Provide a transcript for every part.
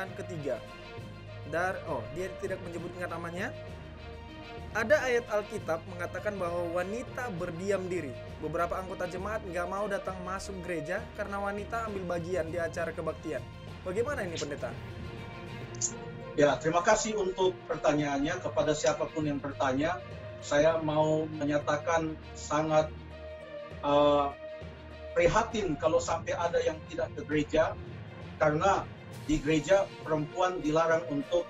yang ketiga. Dia tidak menyebutkan namanya. Ada ayat Alkitab mengatakan bahwa wanita berdiam diri. Beberapa anggota jemaat nggak mau datang masuk gereja karena wanita ambil bagian di acara kebaktian. Bagaimana ini pendeta? Ya, terima kasih untuk pertanyaannya. Kepada siapapun yang bertanya, saya mau menyatakan sangat prihatin kalau sampai ada yang tidak ke gereja, karena di gereja perempuan dilarang untuk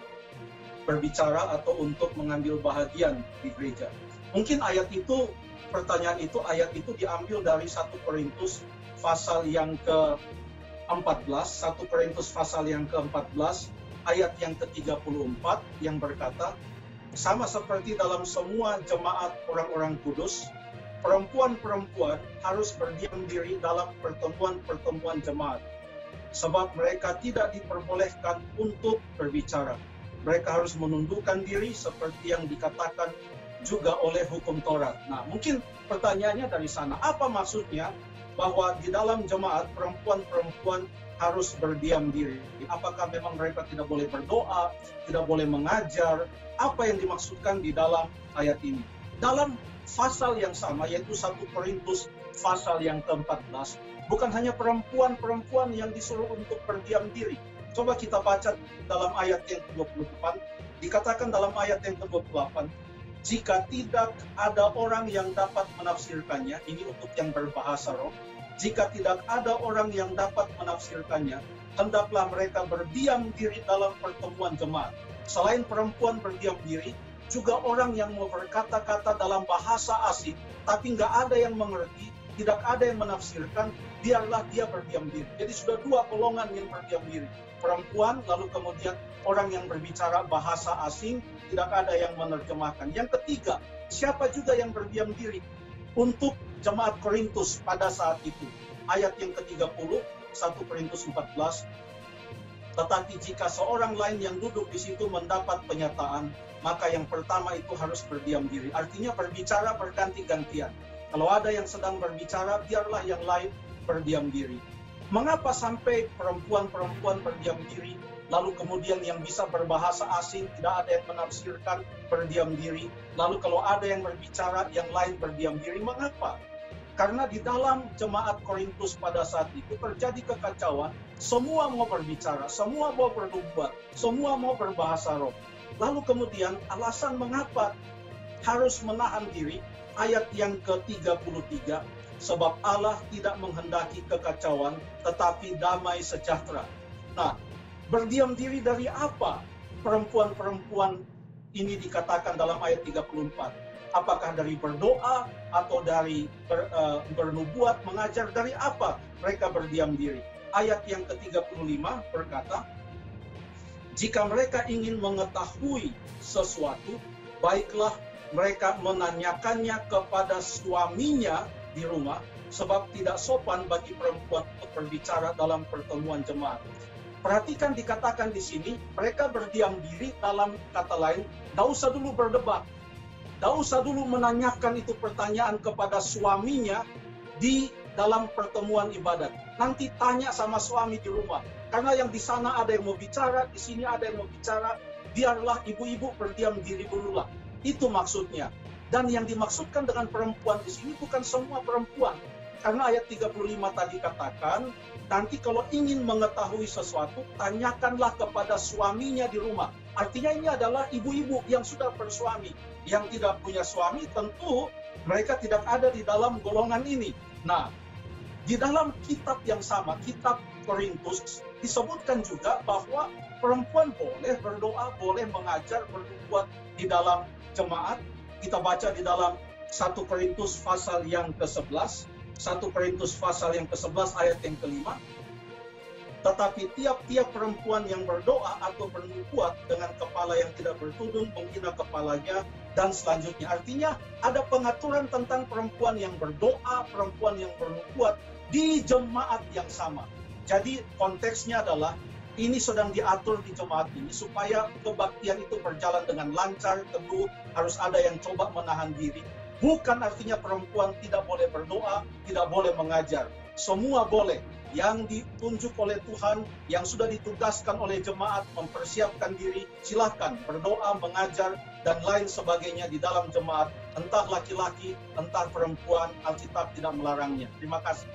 berbicara atau untuk mengambil bahagian di gereja. Mungkin ayat itu diambil dari 1 Korintus pasal yang ke-14, 1 Korintus pasal yang ke-14, ayat yang ke-34 yang berkata, sama seperti dalam semua jemaat orang-orang kudus, perempuan-perempuan harus berdiam diri dalam pertemuan-pertemuan jemaat, sebab mereka tidak diperbolehkan untuk berbicara. Mereka harus menundukkan diri seperti yang dikatakan juga oleh hukum Taurat. Nah, mungkin pertanyaannya dari sana, apa maksudnya bahwa di dalam jemaat perempuan-perempuan harus berdiam diri? Apakah memang mereka tidak boleh berdoa, tidak boleh mengajar? Apa yang dimaksudkan di dalam ayat ini? Dalam pasal yang sama, yaitu 1 Korintus pasal yang ke-14, bukan hanya perempuan-perempuan yang disuruh untuk berdiam diri. Coba kita baca dalam ayat yang ke-28, dikatakan dalam ayat yang ke-28, jika tidak ada orang yang dapat menafsirkannya, ini untuk yang berbahasa roh, jika tidak ada orang yang dapat menafsirkannya, hendaklah mereka berdiam diri dalam pertemuan jemaat. Selain perempuan berdiam diri, juga orang yang mau berkata-kata dalam bahasa asing, tapi nggak ada yang mengerti, tidak ada yang menafsirkan, biarlah dia berdiam diri. Jadi sudah dua golongan yang berdiam diri. Perempuan, lalu kemudian orang yang berbicara bahasa asing, tidak ada yang menerjemahkan. Yang ketiga, siapa juga yang berdiam diri? Untuk jemaat Korintus pada saat itu. Ayat yang ke-30, 1 Korintus 14, tetapi jika seorang lain yang duduk di situ mendapat penyataan, maka yang pertama itu harus berdiam diri. Artinya berbicara berganti-gantian. Kalau ada yang sedang berbicara, biarlah yang lain berdiam diri. Mengapa sampai perempuan-perempuan berdiam diri, lalu kemudian yang bisa berbahasa asing tidak ada yang menafsirkan berdiam diri, lalu kalau ada yang berbicara, yang lain berdiam diri? Mengapa? Karena di dalam jemaat Korintus pada saat itu terjadi kekacauan, semua mau berbicara, semua mau bernubuat, semua mau berbahasa roh. Lalu kemudian alasan mengapa harus menahan diri, ayat yang ke-33, sebab Allah tidak menghendaki kekacauan, tetapi damai sejahtera. Nah, berdiam diri dari apa perempuan-perempuan ini dikatakan dalam ayat 34? Apakah dari berdoa atau dari bernubuat, mengajar? Dari apa mereka berdiam diri? Ayat yang ke-35 berkata, jika mereka ingin mengetahui sesuatu, baiklah mereka menanyakannya kepada suaminya di rumah, sebab tidak sopan bagi perempuan untuk berbicara dalam pertemuan jemaat. Perhatikan dikatakan di sini, mereka berdiam diri, dalam kata lain, tidak usah dulu berdebat, tidak usah dulu menanyakan itu pertanyaan kepada suaminya di dalam pertemuan ibadat. Nanti tanya sama suami di rumah, karena yang di sana ada yang mau bicara, di sini ada yang mau bicara, biarlah ibu-ibu berdiam diri dululah. Itu maksudnya. Dan yang dimaksudkan dengan perempuan di sini bukan semua perempuan. Karena ayat 35 tadi katakan, nanti kalau ingin mengetahui sesuatu, tanyakanlah kepada suaminya di rumah. Artinya ini adalah ibu-ibu yang sudah bersuami. Yang tidak punya suami tentu mereka tidak ada di dalam golongan ini. Nah, di dalam kitab yang sama, kitab Korintus, disebutkan juga bahwa perempuan boleh berdoa, boleh mengajar, bernubuat di dalam jemaat. Kita baca di dalam 1 Korintus pasal yang ke-11, 1 Korintus pasal yang ke-11 ayat yang ke-5. Tetapi tiap-tiap perempuan yang berdoa atau bernubuat dengan kepala yang tidak bertudung menghina kepalanya, dan selanjutnya. Artinya ada pengaturan tentang perempuan yang berdoa, perempuan yang bernubuat di jemaat yang sama. Jadi konteksnya adalah ini sedang diatur di jemaat ini supaya kebaktian itu berjalan dengan lancar, teduh, harus ada yang coba menahan diri. Bukan artinya perempuan tidak boleh berdoa, tidak boleh mengajar. Semua boleh. yang ditunjuk oleh Tuhan, yang sudah ditugaskan oleh jemaat mempersiapkan diri, silahkan berdoa, mengajar, dan lain sebagainya di dalam jemaat. Entah laki-laki, entah perempuan, Alkitab tidak melarangnya. Terima kasih.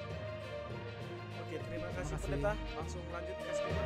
Oke, terima kasih kasih. pendeta. Langsung lanjut ke skrip.